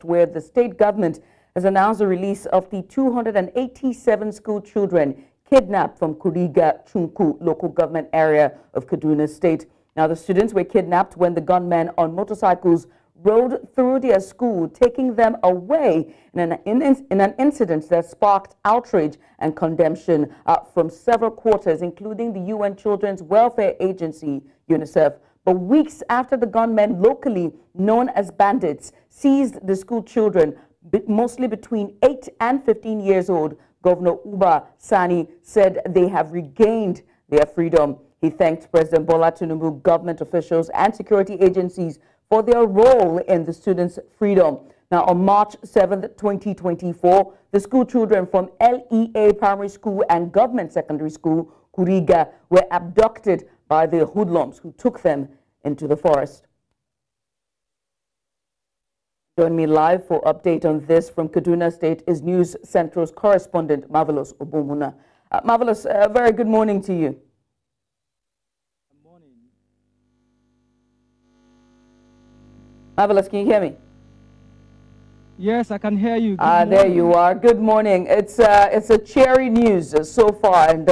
where the state government has announced the release of the 287 school children kidnapped from Kuriga Chunku local government area of Kaduna State. Now, the students were kidnapped when the gunmen on motorcycles rode through their school, taking them away in an incident that sparked outrage and condemnation from several quarters, including the UN Children's Welfare Agency, UNICEF. But weeks after the gunmen, locally known as bandits, seized the school children, mostly between 8 and 15 years old, Governor Uba Sani said they have regained their freedom. He thanked President Bola Tinubu, government officials and security agencies for their role in the students' freedom. Now, on March 7, 2024, the school children from LEA Primary School and Government Secondary School, Kuriga, were abducted by the hoodlums who took them into the forest. Join me live for update on this from Kaduna State is News Central's correspondent, Marvelous Obomuna. Marvelous, very good morning to you. Good morning. Marvelous, can you hear me? Yes, I can hear you. There you are. Good morning. It's a cheery news so far, and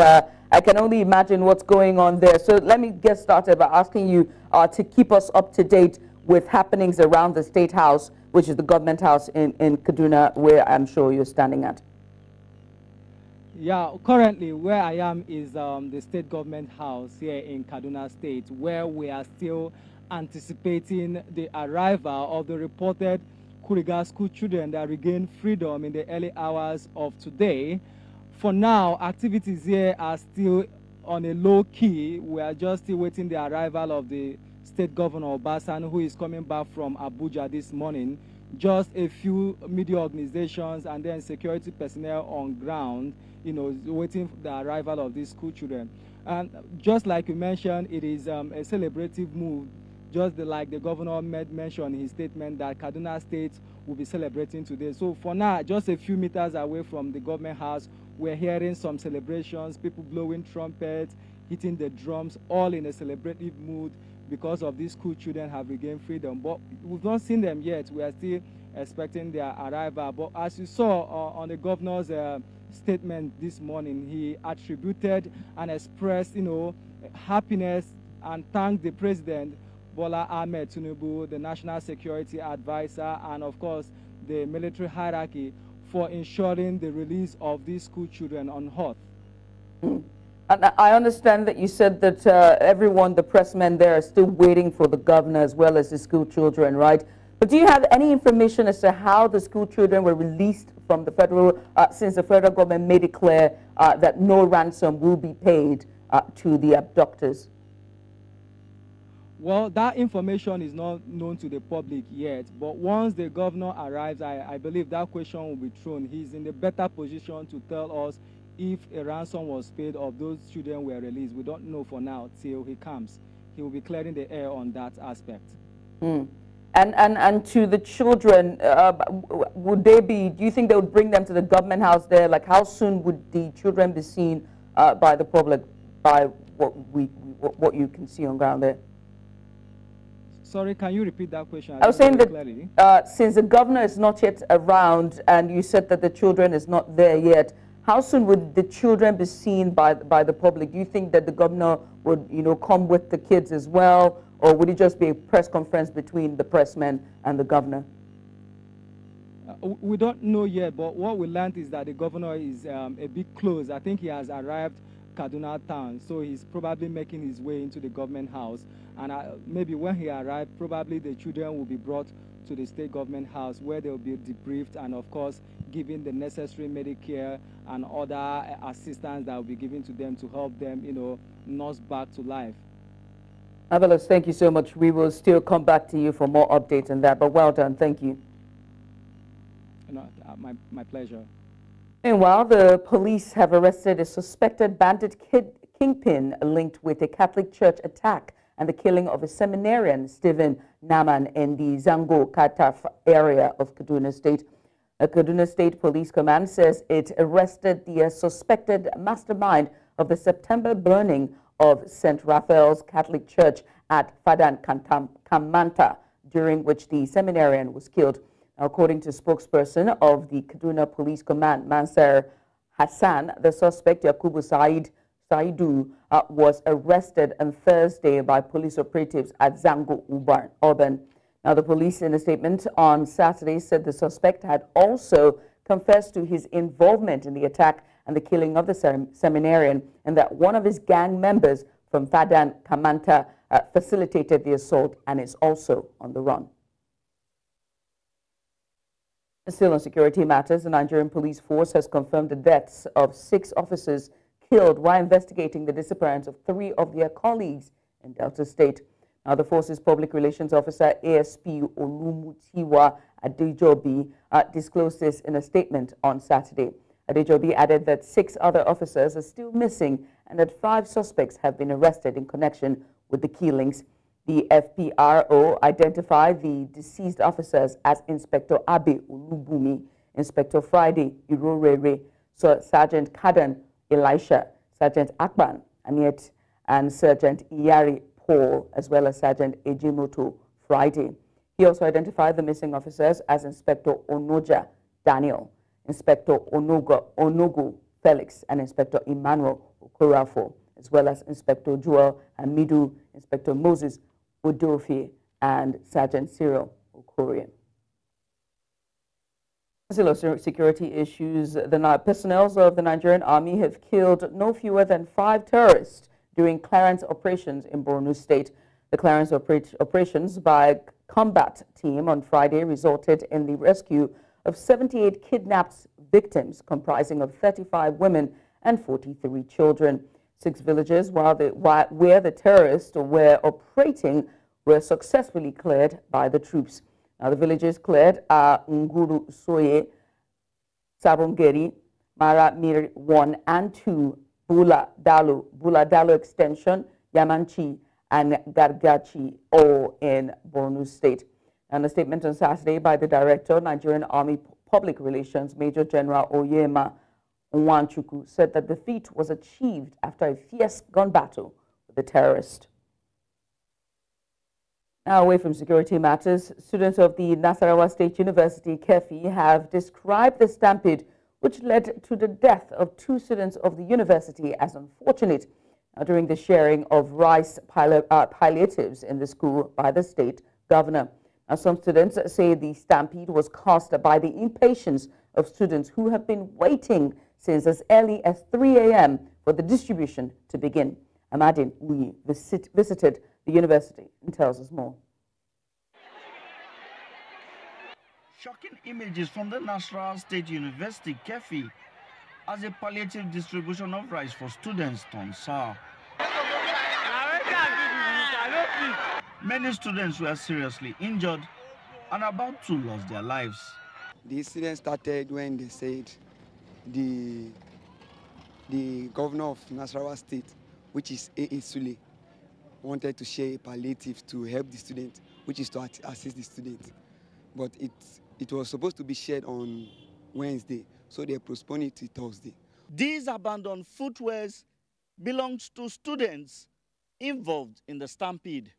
I can only imagine what's going on there. So let me get started by asking you to keep us up to date with happenings around the State House, which is the government house in Kaduna, where I'm sure you're standing at. Yeah, currently where I am is the state government house here in Kaduna State, where we are still anticipating the arrival of the reported Kuriga school children that regained freedom in the early hours of today. For now, activities here are still on a low key. We are just still waiting the arrival of the State Governor Obasan, who is coming back from Abuja this morning. Just a few media organizations and then security personnel on ground, waiting for the arrival of these school children. And just like you mentioned, it is a celebrative move, just like the governor mentioned in his statement that Kaduna State will be celebrating today. So for now, just a few meters away from the government house, we're hearing some celebrations, people blowing trumpets, hitting the drums, all in a celebrative mood because of these school children have regained freedom. But we've not seen them yet. We are still expecting their arrival. But as you saw on the governor's statement this morning, he attributed and expressed, happiness and thanked the president, Bola Ahmed Tinubu, the national security advisor, and of course the military hierarchy for ensuring the release of these school children unhurt. And I understand that you said that everyone, the pressmen there, are still waiting for the governor as well as the school children, right? But do you have any information as to how the school children were released from the federal, since the federal government made it clear that no ransom will be paid to the abductors? Well, that information is not known to the public yet, but once the governor arrives, I believe that question will be thrown. He's in a better position to tell us if a ransom was paid or those children were released. We don't know for now till he comes. He will be clearing the air on that aspect. And to the children, would they be, do you think they would bring them to the government house there? Like, how soon would the children be seen by the public, by what you can see on ground there? Sorry, can you repeat that question? I was saying that since the governor is not yet around and you said that the children is not there yet, how soon would the children be seen by the public? Do you think that the governor would, come with the kids as well, or would it just be a press conference between the pressmen and the governor? We don't know yet, but what we learned is that the governor is a bit close. I think he has arrived Kaduna town, so he's probably making his way into the government house. And maybe when he arrived, probably the children will be brought to the state government house where they'll be debriefed and, of course, given the necessary Medicare and other assistance that will be given to them to help them, nurse back to life. Marvelous, thank you so much. We will still come back to you for more updates on that, but well done. Thank you. My pleasure. Meanwhile, the police have arrested a suspected bandit kingpin linked with a Catholic church attack and the killing of a seminarian, Stephen Naman, in the Zango Kataf area of Kaduna State. A Kaduna State Police Command says it arrested the suspected mastermind of the September burning of St. Raphael's Catholic Church at Fadan Kamanta, during which the seminarian was killed. According to spokesperson of the Kaduna Police Command, Mansur Hassan, the suspect Yakubu Saidu was arrested on Thursday by police operatives at Zango Urban. Now, the police in a statement on Saturday said the suspect had also confessed to his involvement in the attack and the killing of the seminarian, and that one of his gang members from Fadan Kamanta facilitated the assault and is also on the run. Still on security matters, the Nigerian police force has confirmed the deaths of 6 officers killed while investigating the disappearance of 3 of their colleagues in Delta State. Now, the force's public relations officer, ASP Olumutiwa Adejobi, disclosed this in a statement on Saturday. Adejobi added that 6 other officers are still missing and that 5 suspects have been arrested in connection with the killings. The FPRO identified the deceased officers as Inspector Abe Olubumi, Inspector Friday Irorere, Sergeant Kadan Elisha, Sergeant Akban Aniet, and Sergeant Iyari Paul, as well as Sergeant Ejimoto Friday. He also identified the missing officers as Inspector Onoja Daniel, Inspector Onogo Felix, and Inspector Emmanuel Okorafo, as well as Inspector Joel Hamidu, Inspector Moses Odofi, and Sergeant Cyril Okorie. Still on security issues, the personnel of the Nigerian Army have killed no fewer than 5 terrorists during clearance operations in Borno State. The clearance operations by combat team on Friday resulted in the rescue of 78 kidnapped victims, comprising of 35 women and 43 children. 6 villages where the terrorists were operating were successfully cleared by the troops. Now, the villages cleared are Nguru Soye, Sabongeri, Mara Mir 1 and 2, Bula Dalo Extension, Yamanchi, and Gargachi, all in Borno State. And a statement on Saturday by the Director, Nigerian Army Public Relations, Major General Oyema Nwanchuku, said that the feat was achieved after a fierce gun battle with the terrorist. Now, away from security matters, students of the Nasarawa State University, KEFI, have described the stampede which led to the death of 2 students of the university as unfortunate during the sharing of rice palliatives in the school by the state governor. Now, some students say the stampede was caused by the impatience of students who have been waiting since as early as 3 a.m. for the distribution to begin. Amadin Uyi visited the university and tells us more. Shocking images from the Nasarawa State University, KEFI, as a palliative distribution of rice for students turned sour. Many students were seriously injured and about to lose their lives. The incident started when they said the governor of Nasarawa State, which is A.A. Sule, wanted to share a palliative to help the student, which is to assist the student. But it was supposed to be shared on Wednesday, so they postponed it to Thursday. These abandoned footwears belonged to students involved in the stampede.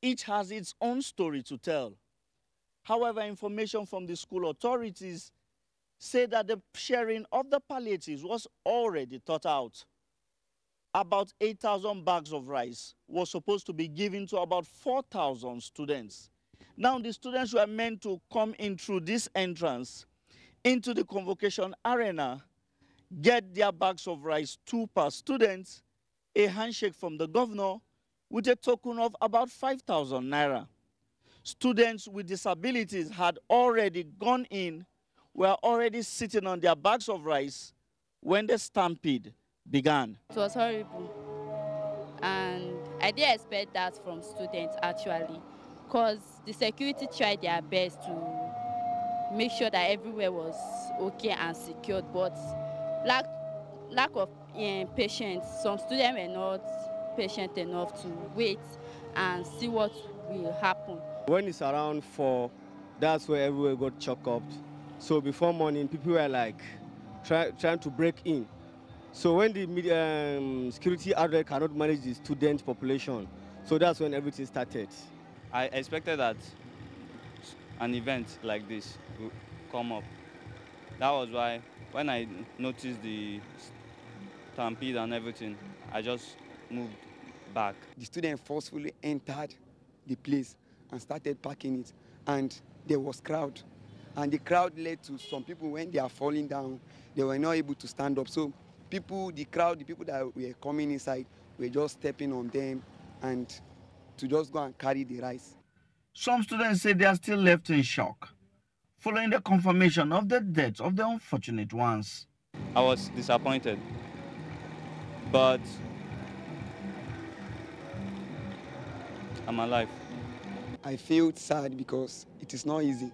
Each has its own story to tell. However, information from the school authorities say that the sharing of the palliatives was already thought out. About 8,000 bags of rice was supposed to be given to about 4,000 students. Now, the students were meant to come in through this entrance into the convocation arena, get their bags of rice, 2 per student, a handshake from the governor with a token of about 5,000 naira. Students with disabilities had already gone in, were already sitting on their bags of rice when the stampede began. It was horrible, and I didn't expect that from students actually, because the security tried their best to make sure that everywhere was okay and secured, but lack of patience. Some students were not patient enough to wait and see what will happen. When it's around 4, that's where everywhere got choked up. So before morning, people were like trying to break in. So when the security outlet cannot manage the student population, so that's when everything started. I expected that an event like this will come up. That was why when I noticed the stampede and everything, I just moved back. The students forcefully entered the place and started packing it, and there was crowd. And the crowd led to some people, when they are falling down, they were not able to stand up. So people, the crowd, the people that were coming inside were just stepping on them and to just go and carry the rice. Some students say they are still left in shock following the confirmation of the deaths of the unfortunate ones. I was disappointed, but I'm alive. I feel sad because it is not easy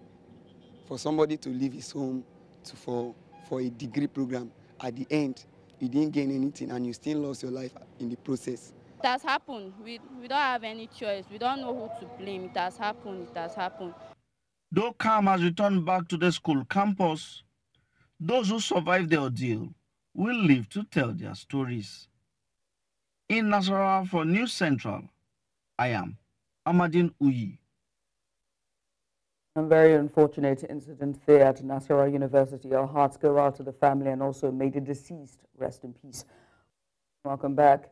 for somebody to leave his home for a degree program. At the end, you didn't gain anything and you still lost your life in the process. It has happened. We don't have any choice. We don't know who to blame. It has happened. It has happened. Though calm has returned back to the school campus, those who survived the ordeal will live to tell their stories. In Nasarawa for News Central, I am Amadin Uyi. A very unfortunate incident there at Nasarawa University. Our hearts go out to the family and also may the deceased rest in peace. Welcome back.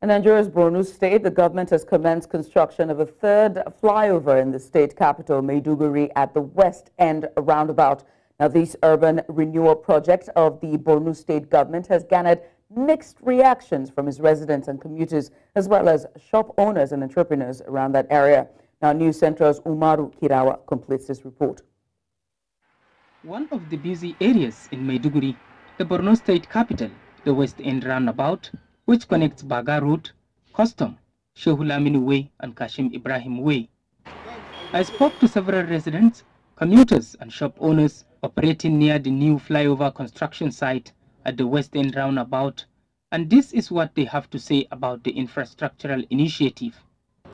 In Nigeria's Borno state, the government has commenced construction of a third flyover in the state capital, Maiduguri, at the West End roundabout. Now, this urban renewal project of the Borno state government has garnered mixed reactions from its residents and commuters, as well as shop owners and entrepreneurs around that area. Now, News Central's Umaru Kirawa completes this report. One of the busy areas in Maiduguri, the Borno state capital, the West End roundabout, which connects Baga Road, Custom, Shehu Lamini Way, and Kashim Ibrahim Way. I spoke to several residents, commuters, and shop owners operating near the new flyover construction site at the West End roundabout, and this is what they have to say about the infrastructural initiative.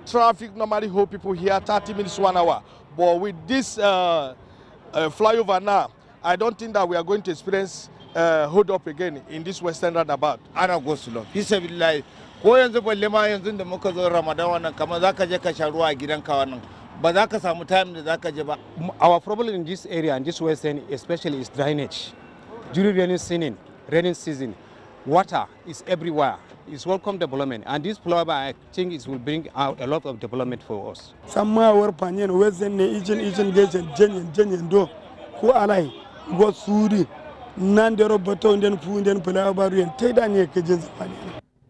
Traffic normally hold people here 30 minutes, 1 hour, but with this flyover now, I don't think that we are going to experience hold up again in this Western roundabout. Ana go slow. Bisa billahi. Ko yanzu balle ma yanzu da muka zo Ramadan wannan kamar zaka je ka sha ruwa a gidanka wannan. Ba za ka samu time da zaka je ba. Our problem in this area and this Western especially is drainage. During rainy season, water is everywhere. It's welcome development, and this flyover I think it will bring out a lot of development for us. Samma war panyen Western ne ijin gejen jenyen do ko alai go suri.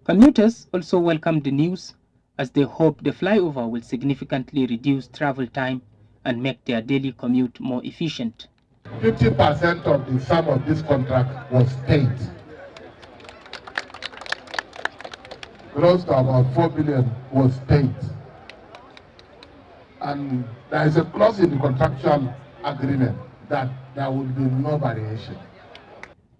Commuters also welcomed the news as they hope the flyover will significantly reduce travel time and make their daily commute more efficient. 50% of the sum of this contract was paid. Close to about 4 billion was paid. And there is a clause in the contractual agreement that there will be no variation.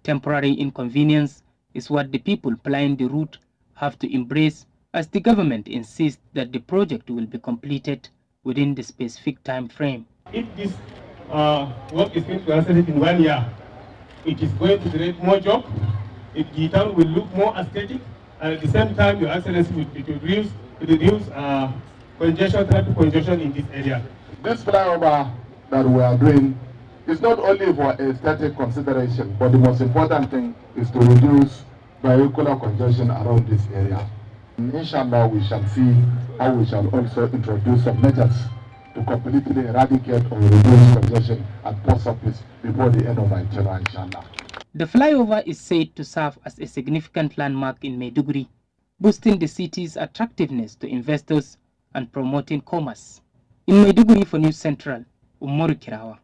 Temporary inconvenience is what the people plying the route have to embrace, as the government insists that the project will be completed within the specific time frame. If this work is going to be accelerated in 1 year, it is going to create more jobs, the town will look more aesthetic, and at the same time your acceleration will reduce congestion, traffic congestion in this area. This flyover that we are doing is not only for aesthetic consideration, but the most important thing is to reduce vehicular congestion around this area. And inshallah, we shall see how we shall also introduce some measures to completely eradicate or reduce congestion at post office before the end of our term, inshallah. The flyover is said to serve as a significant landmark in Maiduguri, boosting the city's attractiveness to investors and promoting commerce. In Maiduguri for News Central, Umaru Kirawa.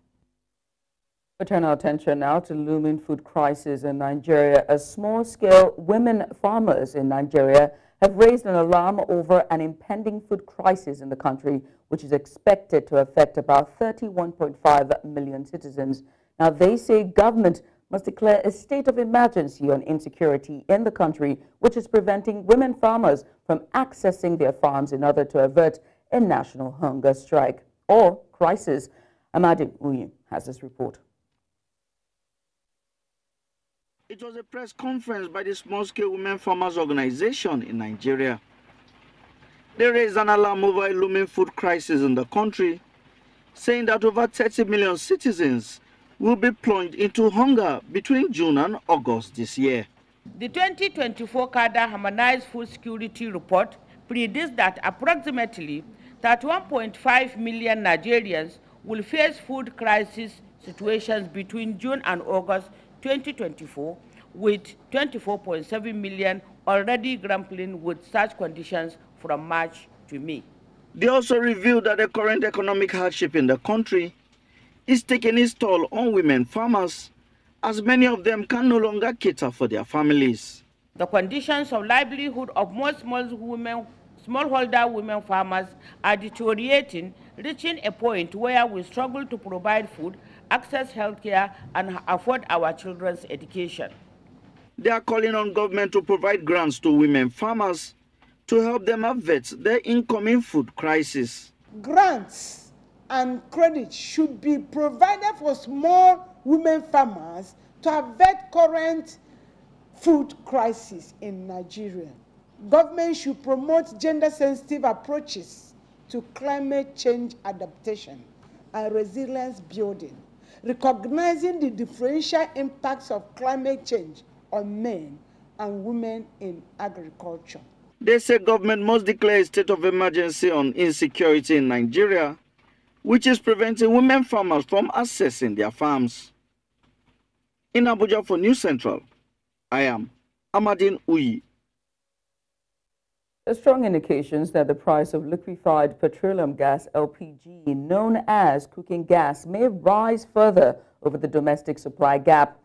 We turn our attention now to looming food crisis in Nigeria, as small-scale women farmers in Nigeria have raised an alarm over an impending food crisis in the country, which is expected to affect about 31.5 million citizens. Now, they say government must declare a state of emergency on insecurity in the country, which is preventing women farmers from accessing their farms in order to avert a national hunger strike or crisis. Amadin Uyi has this report. It was a press conference by the Small-Scale Women Farmers Organization in Nigeria. They raised an alarm over a looming food crisis in the country, saying that over 30 million citizens will be plunged into hunger between June and August this year. The 2024 CADA Harmonized Food Security Report predicts that approximately 31.5 million Nigerians will face food crisis situations between June and August 2024, with 24.7 million already grappling with such conditions from March to May. They also revealed that the current economic hardship in the country is taking its toll on women farmers, as many of them can no longer cater for their families. The conditions of livelihood of most smallholder women farmers are deteriorating, reaching a point where we struggle to provide food, access healthcare, and afford our children's education. They are calling on government to provide grants to women farmers to help them avert the incoming food crisis. Grants and credit should be provided for small women farmers to avert current food crisis in Nigeria. Government should promote gender-sensitive approaches to climate change adaptation and resilience building, recognizing the differential impacts of climate change on men and women in agriculture. They say government must declare a state of emergency on insecurity in Nigeria, which is preventing women farmers from accessing their farms. In Abuja for News Central, I am Amadine Uyi. There are strong indications that the price of liquefied petroleum gas LPG, known as cooking gas, may rise further over the domestic supply gap.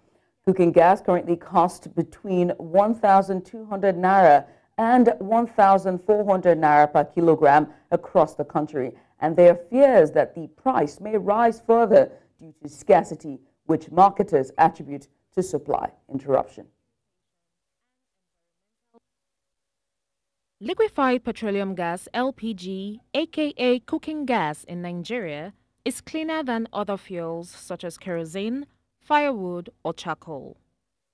Cooking gas currently costs between 1,200 naira and 1,400 naira per kilogram across the country, and there are fears that the price may rise further due to scarcity, which marketers attribute to supply interruption. Liquefied petroleum gas LPG, aka cooking gas in Nigeria, is cleaner than other fuels such as kerosene, firewood, or charcoal.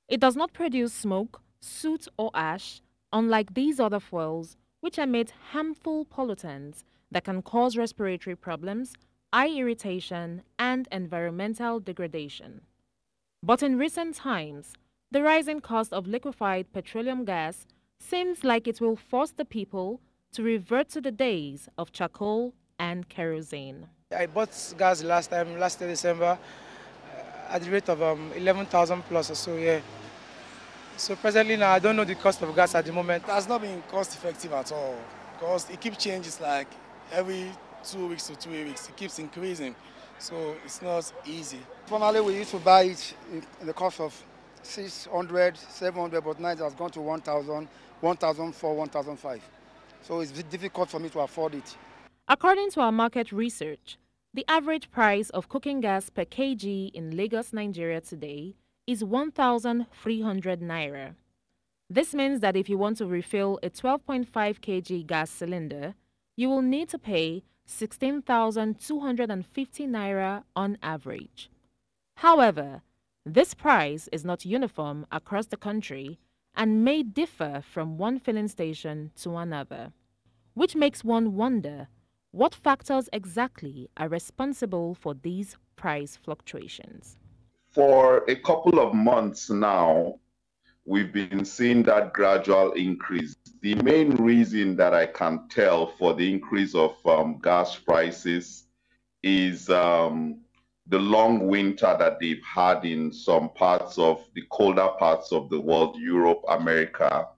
It does not produce smoke, soot, or ash, unlike these other fuels, which emit harmful pollutants that can cause respiratory problems, eye irritation, and environmental degradation. But in recent times, the rising cost of liquefied petroleum gas seems like it will force the people to revert to the days of charcoal and kerosene. I bought gas last December, at the rate of 11,000 plus or so, yeah. So presently now, I don't know the cost of gas at the moment. It has not been cost effective at all, because it keeps changing, like every 2 weeks to 3 weeks, it keeps increasing. So it's not easy. Formerly, we used to buy it in the cost of 600, 700, but now it has gone to 1,000, 1,004, 1,005. So it's difficult for me to afford it. According to our market research, the average price of cooking gas per kg in Lagos, Nigeria today is 1,300 naira. This means that if you want to refill a 12.5 kg gas cylinder, you will need to pay 16,250 naira on average. However, this price is not uniform across the country and may differ from one filling station to another, which makes one wonder what factors exactly are responsible for these price fluctuations. For a couple of months now, we've been seeing that gradual increase. The main reason that I can tell for the increase of gas prices is the long winter that they've had in some parts of the colder parts of the world, Europe, America.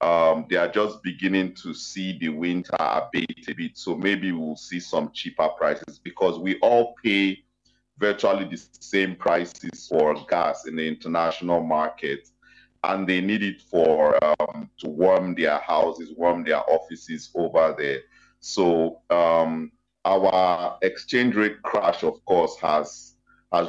They are just beginning to see the winter abate a bit. So maybe we'll see some cheaper prices, because we all pay virtually the same prices for gas in the international market, and they need it for to warm their houses, warm their offices over there. So our exchange rate crash, of course, has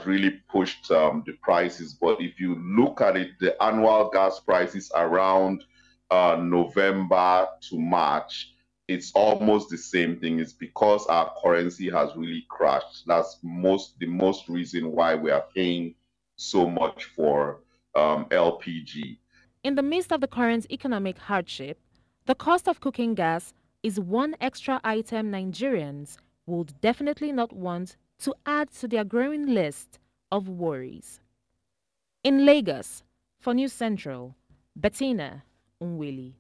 really pushed the prices. But if you look at it, the annual gas prices around November to March, it's almost the same thing. It's because our currency has really crashed. That's the most reason why we are paying so much for LPG. In the midst of the current economic hardship, the cost of cooking gas is one extra item Nigerians would definitely not want to add to their growing list of worries. In Lagos, for News Central, Bettina Unwili.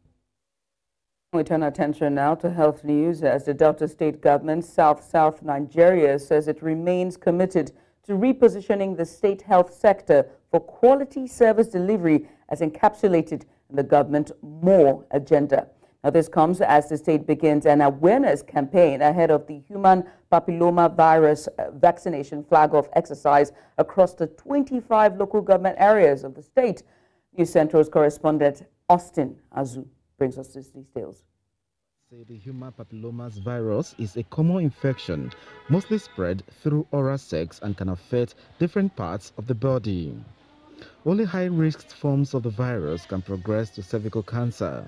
We turn our attention now to health news as the Delta State government, South Nigeria, says it remains committed to repositioning the state health sector for quality service delivery as encapsulated in the government MORE agenda. Now, this comes as the state begins an awareness campaign ahead of the human papilloma virus vaccination flag-off exercise across the 25 local government areas of the state. News Central's correspondent Austin Azu brings us these details. The human papillomas virus is a common infection, mostly spread through oral sex and can affect different parts of the body. Only high-risk forms of the virus can progress to cervical cancer.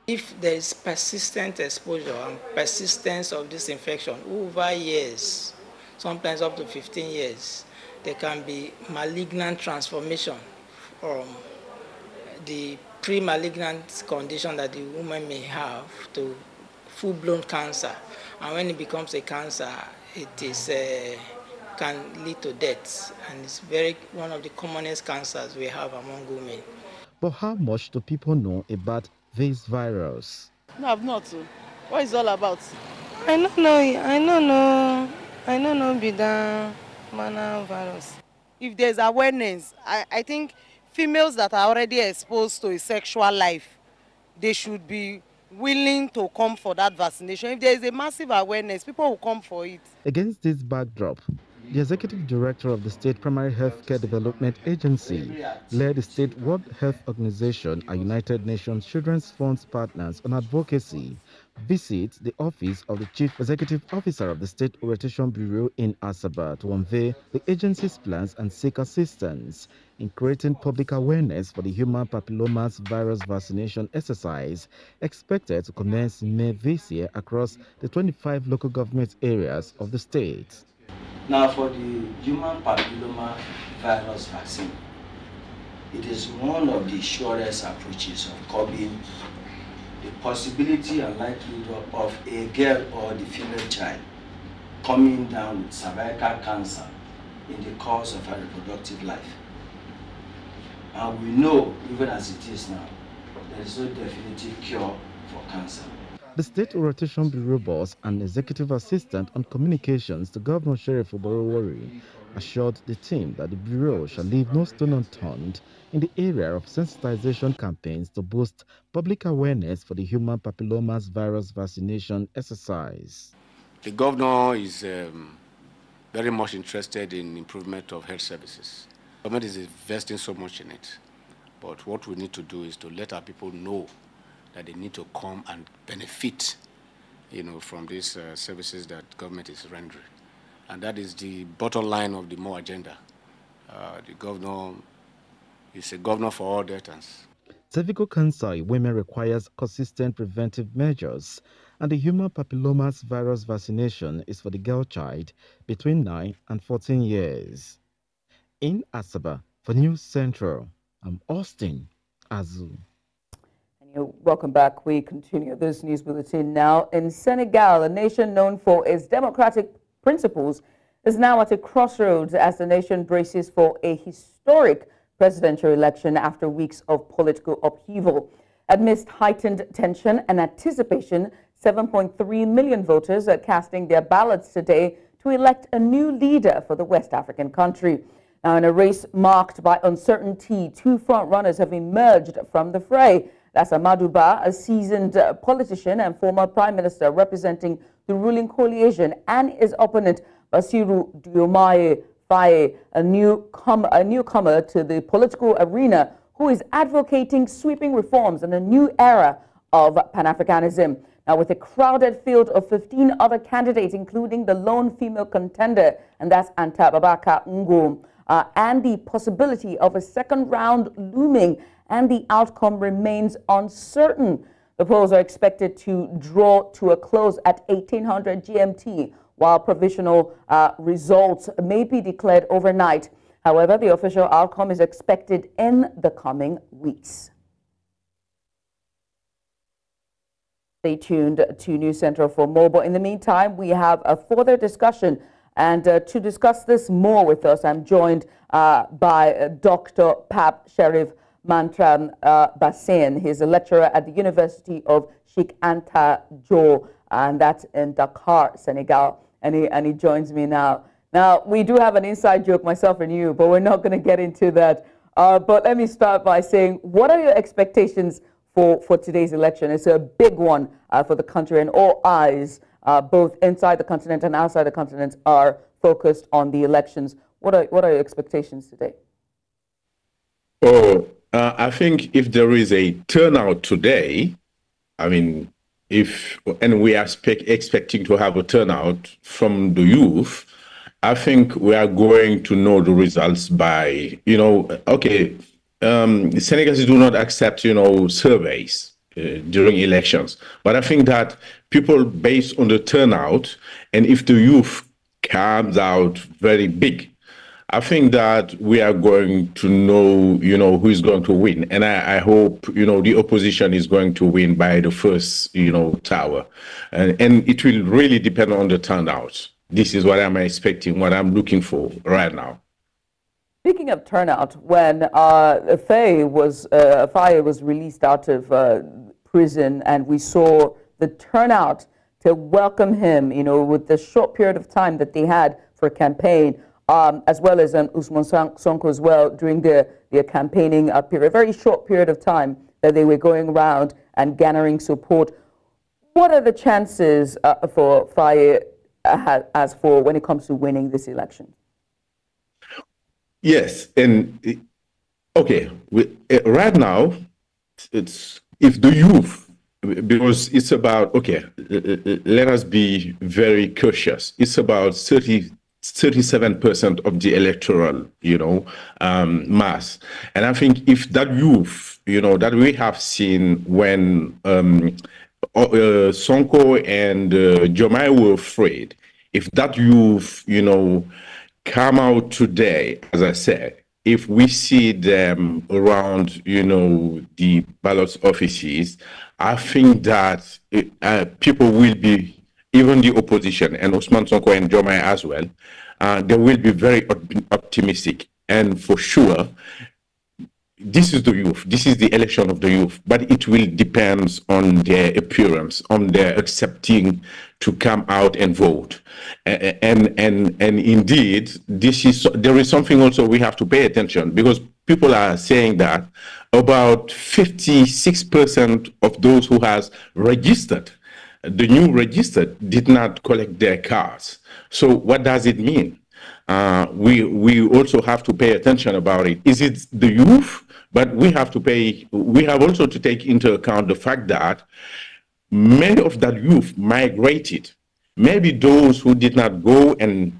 If there is persistent exposure and persistence of this infection over years, sometimes up to 15 years, there can be malignant transformation from the pre-malignant condition that the woman may have to full-blown cancer. And when it becomes a cancer, it is can lead to death, and it's one of the commonest cancers we have among women. But how much do people know about this virus? No, I've not. What is it all about? I don't know be the mana virus. If there's awareness, I think females that are already exposed to a sexual life, they should be willing to come for that vaccination. If there is a massive awareness, people will come for it. Against this backdrop, the executive director of the State Primary Healthcare Development Agency led the State World Health Organization and United Nations Children's Fund's partners on advocacy visit the office of the Chief Executive Officer of the State Orientation Bureau in Asaba to unveil the agency's plans and seek assistance in creating public awareness for the human papillomas virus vaccination exercise expected to commence in May this year across the 25 local government areas of the state. Now, for the human papilloma virus vaccine, it is one of the surest approaches of curbing the possibility and likelihood of a girl or the female child coming down with cervical cancer in the course of her reproductive life. And we know, even as it is now, there is no definitive cure for cancer. The State Orientation Bureau boss and Executive Assistant on Communications to Governor Sheriff Oborowori assured the team that the Bureau shall leave no stone unturned in the area of sensitization campaigns to boost public awareness for the human papillomas virus vaccination exercise. The Governor is very much interested in improvement of health services. The government is investing so much in it, but what we need to do is to let our people know that they need to come and benefit, from these services that government is rendering. And that is the bottom line of the MORE agenda. The governor is a governor for all Deltans. Cervical cancer in women requires consistent preventive measures, and the human papillomas virus vaccination is for the girl child between 9 and 14 years. In Asaba, for News Central, I'm Austin Azu. Welcome back. We continue this news bulletin now. In Senegal, a nation known for its democratic principles is now at a crossroads as the nation braces for a historic presidential election after weeks of political upheaval. Amidst heightened tension and anticipation, 7.3 million voters are casting their ballots today to elect a new leader for the West African country. Now, in a race marked by uncertainty, two front-runners have emerged from the fray. That's Amadou Ba, a seasoned politician and former prime minister representing the ruling coalition, and his opponent, Bassirou Diomaye Faye, a newcomer to the political arena who is advocating sweeping reforms and a new era of Pan-Africanism. Now, with a crowded field of 15 other candidates, including the lone female contender, and that's Anta Babaka Ngom, and the possibility of a second round looming, and the outcome remains uncertain. The polls are expected to draw to a close at 1800 GMT, while provisional results may be declared overnight. However, the official outcome is expected in the coming weeks. Stay tuned to News Central for more. But in the meantime, we have a further discussion And to discuss this more with us, I'm joined by Dr. Pap Sharif Mantram Basin. He's a lecturer at the University of Sheikh Anta Diop, and that's in Dakar, Senegal. And he joins me now. Now, we do have an inside joke, myself and you, but we're not going to get into that. But let me start by saying, what are your expectations for today's election? It's a big one for the country, and all eyes, both inside the continent and outside the continent, are focused on the elections. What are your expectations today? Oh, I think if there is a turnout today, I mean, and we are expecting to have a turnout from the youth, I think we are going to know the results by, okay, Senegalese do not accept, surveys during elections. But I think that people, based on the turnout, and if the youth comes out very big, I think that we are going to know, who is going to win. And I hope, the opposition is going to win by the first, tower. And it will really depend on the turnout. This is what I'm expecting, what I'm looking for right now. Speaking of turnout, when Faye was released out of prison, and we saw the turnout to welcome him, with the short period of time that they had for campaign, as well as Usman Sonko as well during their campaigning period, a very short period of time that they were going around and garnering support. What are the chances for Faye as for when it comes to winning this election? Yes, and okay, right now, it's if the youth, because it's about, okay, let us be very cautious. It's about 37% of the electoral, mass. And I think if that youth, that we have seen when Sonko and Jomai were afraid, if that youth, come out today, as I said, if we see them around, the ballot offices, I think that people will be, even the opposition and Usman Sonko and Jomai as well, they will be very optimistic. And for sure, this is the youth, this is the election of the youth, but it will depend on their appearance, on their accepting to come out and vote. And indeed, there is something also we have to pay attention, because people are saying that about 56% of those who has registered, the new registered, did not collect their cards. So what does it mean? We also have to pay attention about it. Is it the youth? But we have also to take into account the fact that many of that youth migrated. Maybe those who did not go and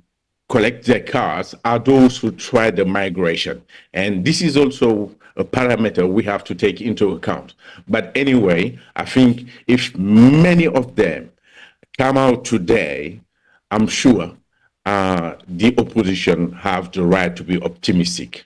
collect their cards are those who tried the migration. And this is also a parameter we have to take into account. But anyway, I think if many of them come out today, I'm sure the opposition have the right to be optimistic.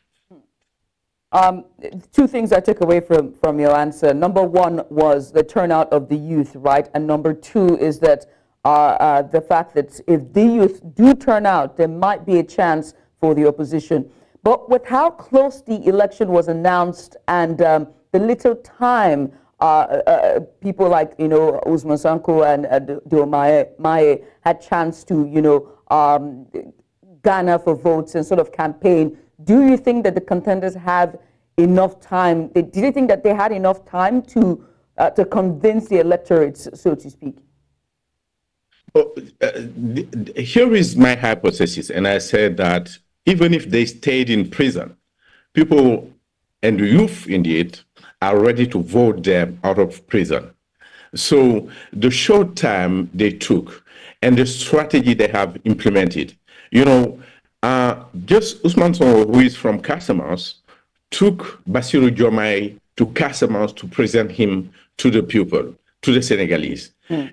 Two things I took away from your answer. Number one was the turnout of the youth, right? And number two is that the fact that if the youth do turn out, there might be a chance for the opposition. But with how close the election was announced and the little time people like, Usman Sonko and Diomaye had chance to, garner for votes and sort of campaign, do you think that the contenders have enough time? Did you think that they had enough time to convince the electorate, so to speak? Here is my hypothesis, and I said that even if they stayed in prison, people and the youth, indeed, are ready to vote them out of prison. So the short time they took and the strategy they have implemented, just Usman Sonko, who is from Casamance, took Bassirou Diomaye to Casamance to present him to the people, to the Senegalese.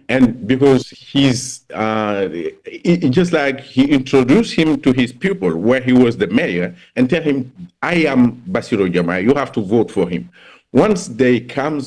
And because he's just like he introduced him to his people where he was the mayor and tell him, I am Bassirou Diomaye, you have to vote for him. Once they came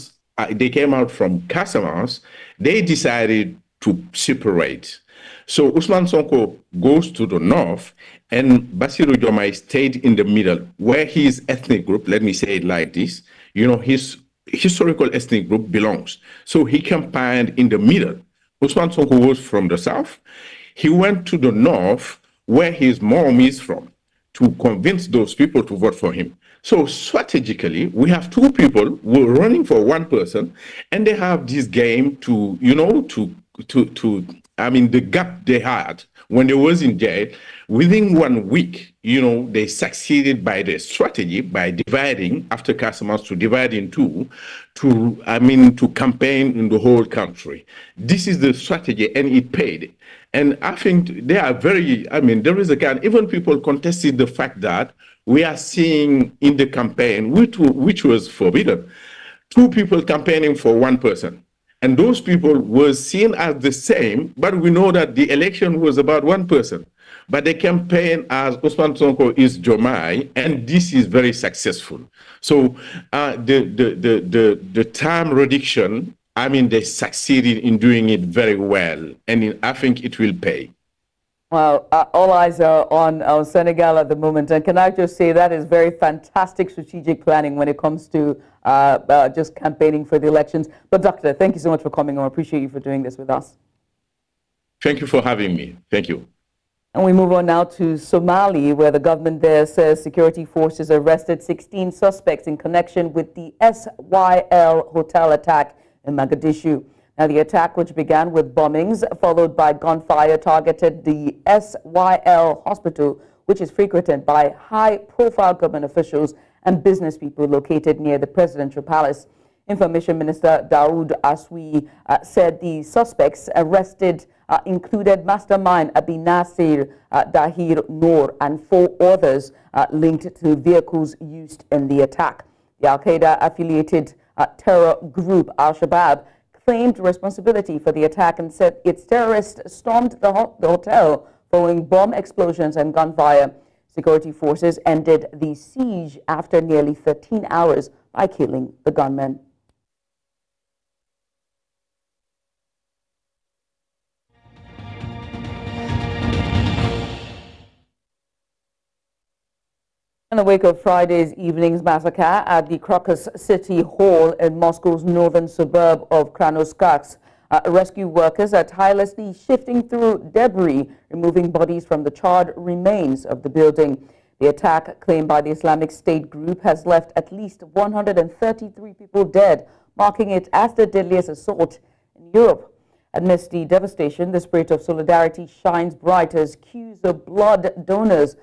out from Casamance, they decided to separate. So Usman Sonko goes to the north, and Basiru Diomaye stayed in the middle, where his ethnic group, let me say it like this, his historical ethnic group belongs. So he campaigned in the middle. Usman Sonko was from the south. He went to the north, where his mom is from, to convince those people to vote for him. So strategically, we have two people who are running for one person, and they have this game to, the gap they had when they was in jail, within 1 week, they succeeded by the strategy, by dividing, after Casamance, to divide in two, to campaign in the whole country. This is the strategy, and it paid. And I think they are there is even people contested the fact that we are seeing in the campaign, which was forbidden, two people campaigning for one person. And those people were seen as the same, but we know that the election was about one person. But the campaign as Usman Sonko is Diomaye, and this is very successful. So the time reduction, they succeeded in doing it very well, and I think it will pay. Well, all eyes are on Senegal at the moment, and can I just say that is very fantastic strategic planning when it comes to just campaigning for the elections. But Doctor, thank you so much for coming on. I appreciate you for doing this with us. Thank you for having me. Thank you. And we move on now to Somalia, where the government there says security forces arrested 16 suspects in connection with the SYL hotel attack in Mogadishu. Now, the attack, which began with bombings, followed by gunfire, targeted the SYL hospital, which is frequented by high-profile government officials and business people located near the presidential palace. Information Minister Daoud Aswi said the suspects arrested included mastermind Abi Nasir Dahir Noor and 4 others linked to vehicles used in the attack. The Al-Qaeda-affiliated terror group Al-Shabaab claimed responsibility for the attack and said its terrorists stormed the hotel following bomb explosions and gunfire. Security forces ended the siege after nearly 13 hours by killing the gunmen. In the wake of Friday's evening's massacre at the Crocus City Hall in Moscow's northern suburb of Krasnoyarsk, rescue workers are tirelessly shifting through debris, removing bodies from the charred remains of the building. The attack, claimed by the Islamic State group, has left at least 133 people dead, marking it as the deadliest assault in Europe. Amidst the devastation, the spirit of solidarity shines bright as queues of blood donors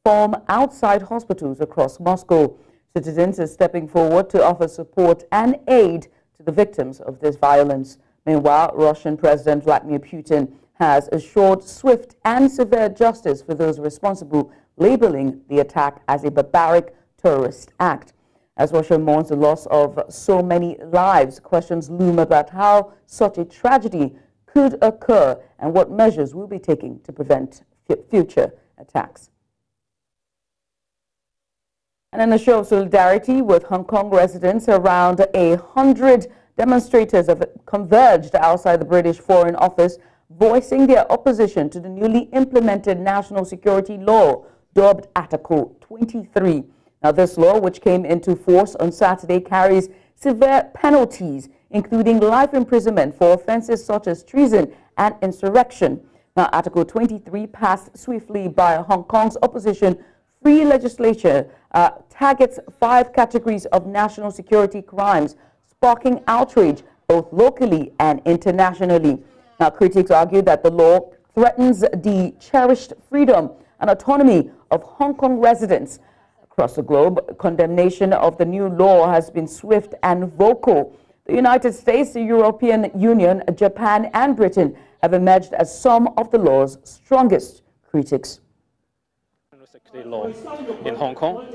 form outside hospitals across Moscow. Citizens are stepping forward to offer support and aid to the victims of this violence. Meanwhile, Russian President Vladimir Putin has assured swift and severe justice for those responsible, labeling the attack as a barbaric terrorist act. As Russia mourns the loss of so many lives, questions loom about how such a tragedy could occur and what measures will be taken to prevent future attacks. And in a show of solidarity with Hong Kong residents, around 100 demonstrators have converged outside the British Foreign Office, voicing their opposition to the newly implemented national security law, dubbed Article 23. Now, this law, which came into force on Saturday, carries severe penalties, including life imprisonment for offenses such as treason and insurrection. Now, Article 23, passed swiftly by Hong Kong's opposition-free legislature, targets 5 categories of national security crimes, sparking outrage both locally and internationally. Now, critics argue that the law threatens the cherished freedom and autonomy of Hong Kong residents. Across the globe, condemnation of the new law has been swift and vocal. The United States, the European Union, Japan, and Britain have emerged as some of the law's strongest critics. Law in Hong Kong,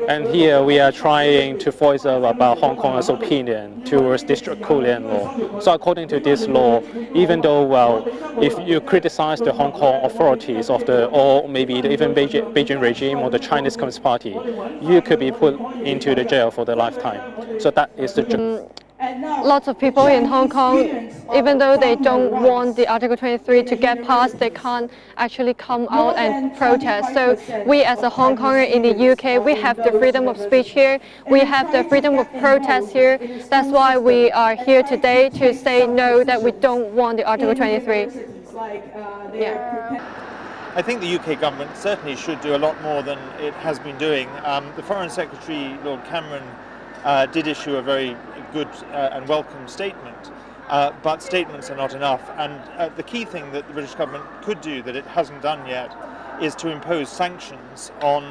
and here we are trying to voice about Hong Kong's opinion towards district Korean law. So according to this law, even though, if you criticize the Hong Kong authorities or maybe even Beijing regime or the Chinese Communist Party, you could be put into the jail for the lifetime. So that is the lots of people in Hong Kong even though they don't want the Article 23 to get passed, they can't actually come out and protest. So we as a Hong Konger in the UK, we have the freedom of speech here, we have the freedom of protest here. That's why we are here today to say no, that we don't want the Article 23. I think the UK government certainly should do a lot more than it has been doing. The Foreign Secretary, Lord Cameron, did issue a very good and welcome statement, but statements are not enough. And the key thing that the British government could do that it hasn't done yet is to impose sanctions on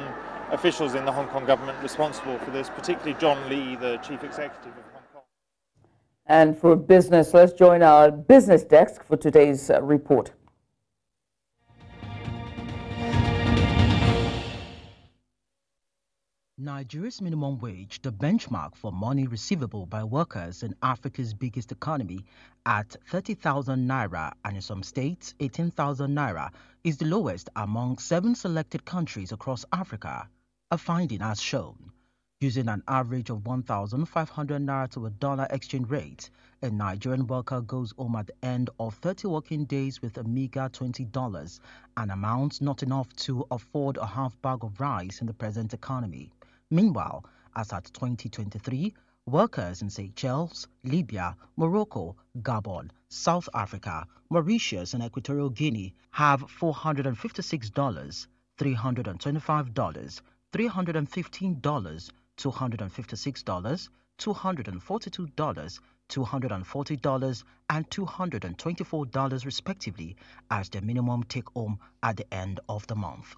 officials in the Hong Kong government responsible for this, particularly John Lee, the chief executive of Hong Kong. And for business, let's join our business desk for today's report. Nigeria's minimum wage, the benchmark for money receivable by workers in Africa's biggest economy, at 30,000 naira and in some states 18,000 naira, is the lowest among 7 selected countries across Africa. A finding has shown, using an average of 1,500 naira to a dollar exchange rate, a Nigerian worker goes home at the end of 30 working days with a meager $20, an amount not enough to afford a half bag of rice in the present economy. Meanwhile, as at 2023, workers in Seychelles, Libya, Morocco, Gabon, South Africa, Mauritius and Equatorial Guinea have $456, $325, $315, $256, $242, $240 and $224 respectively as the minimum take-home at the end of the month.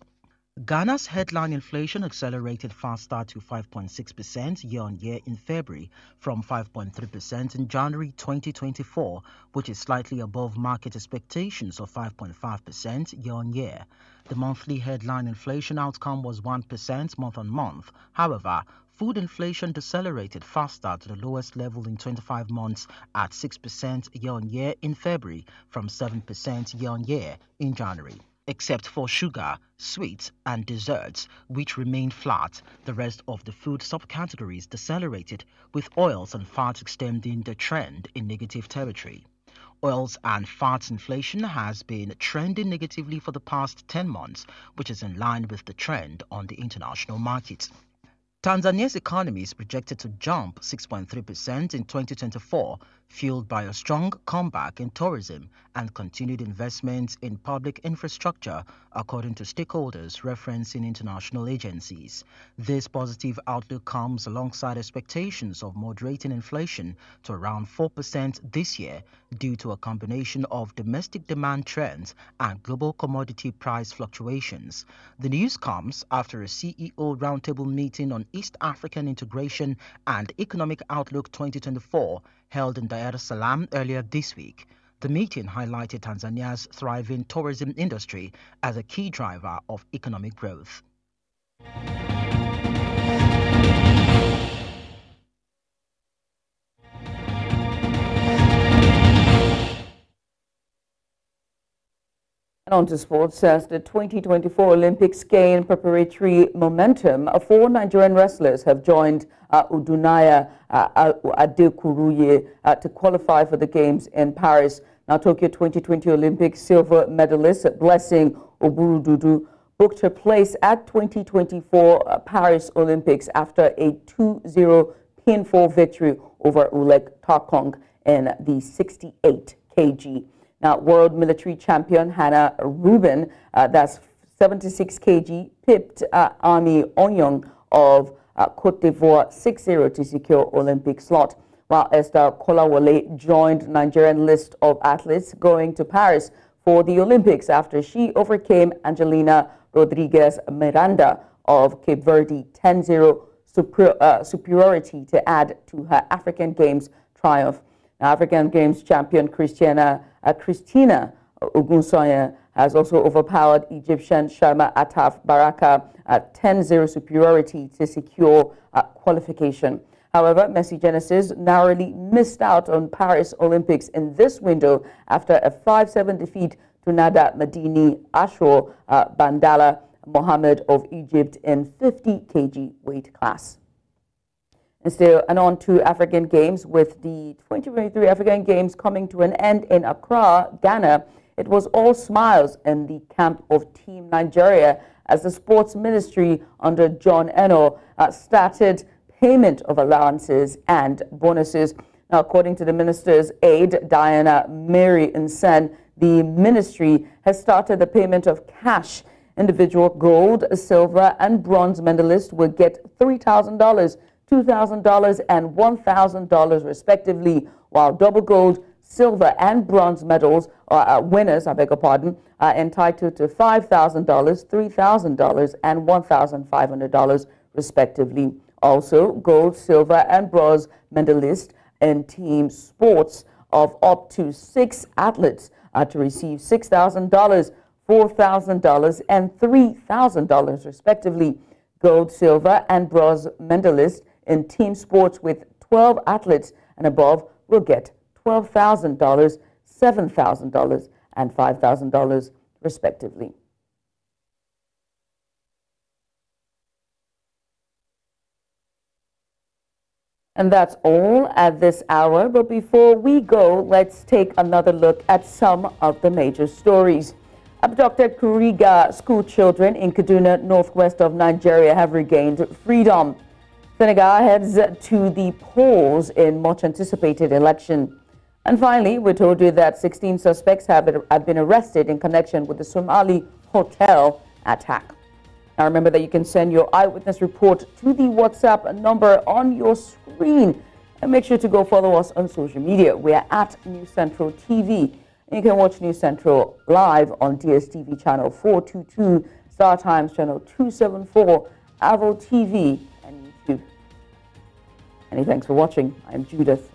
Ghana's headline inflation accelerated faster to 5.6% year-on-year in February from 5.3% in January 2024, which is slightly above market expectations of 5.5% year-on-year. The monthly headline inflation outcome was 1% month-on-month. However, food inflation decelerated faster to the lowest level in 25 months at 6% year-on-year in February from 7% year-on-year in January. Except for sugar, sweets and desserts, which remained flat, the rest of the food subcategories decelerated, with oils and fats extending the trend in negative territory. Oils and fats inflation has been trending negatively for the past 10 months, which is in line with the trend on the international market. Tanzania's economy is projected to jump 6.3% in 2024, fueled by a strong comeback in tourism and continued investments in public infrastructure, according to stakeholders referencing international agencies. This positive outlook comes alongside expectations of moderating inflation to around 4% this year due to a combination of domestic demand trends and global commodity price fluctuations. The news comes after a CEO roundtable meeting on East African Integration and Economic Outlook 2024 held in Dar es Salaam earlier this week. The meeting highlighted Tanzania's thriving tourism industry as a key driver of economic growth. And on to sports, as the 2024 Olympics gain preparatory momentum, 4 Nigerian wrestlers have joined Udunaya Adekuruye to qualify for the Games in Paris. Now, Tokyo 2020 Olympics silver medalist Blessing Oburududu booked her place at 2024 Paris Olympics after a 2-0 pinfall victory over Oleg Tarkong in the 68 kg. Now, world military champion Hannah Rubin, that's 76 kg, pipped Army Onyong of Cote d'Ivoire 6-0 to secure Olympic slot, while Esther Kolawole joined Nigerian list of athletes going to Paris for the Olympics after she overcame Angelina Rodriguez Miranda of Cape Verde 10-0 superiority to add to her African Games triumph. African Games champion Christina Ogunsoye has also overpowered Egyptian Sharma Ataf Baraka at 10-0 superiority to secure qualification. However, Mercy Genesis narrowly missed out on Paris Olympics in this window after a 5-7 defeat to Nada Medini Ashur Bandala Mohammed of Egypt in 50 kg weight class. And on to African Games. With the 2023 African Games coming to an end in Accra, Ghana, it was all smiles in the camp of Team Nigeria as the Sports Ministry under John Eno started payment of allowances and bonuses. Now, according to the minister's aide, Diana Mary Nsen, the ministry has started the payment of cash. Individual gold, silver, and bronze medalists will get $3,000, $2,000, and $1,000 respectively, while double gold, silver, and bronze medals winners, are entitled to $5,000, $3,000, and $1,500 respectively. Also, gold, silver, and bronze medalists in team sports of up to 6 athletes are to receive $6,000, $4,000, and $3,000 respectively. Gold, silver, and bronze medalists in team sports with 12 athletes and above will get $12,000, $7,000, and $5,000 respectively. And that's all at this hour. But before we go, let's take another look at some of the major stories. Abducted Kuriga school children in Kaduna, northwest of Nigeria, have regained freedom. Senegal heads to the polls in much anticipated election. And finally, we told you that 16 suspects have been arrested in connection with the Somali hotel attack. Now remember that you can send your eyewitness report to the WhatsApp number on your screen. And make sure to go follow us on social media. We are at News Central TV. And you can watch News Central live on DSTV channel 422, Star Times channel 274, Avo TV, and YouTube. Many thanks for watching. I'm Judith.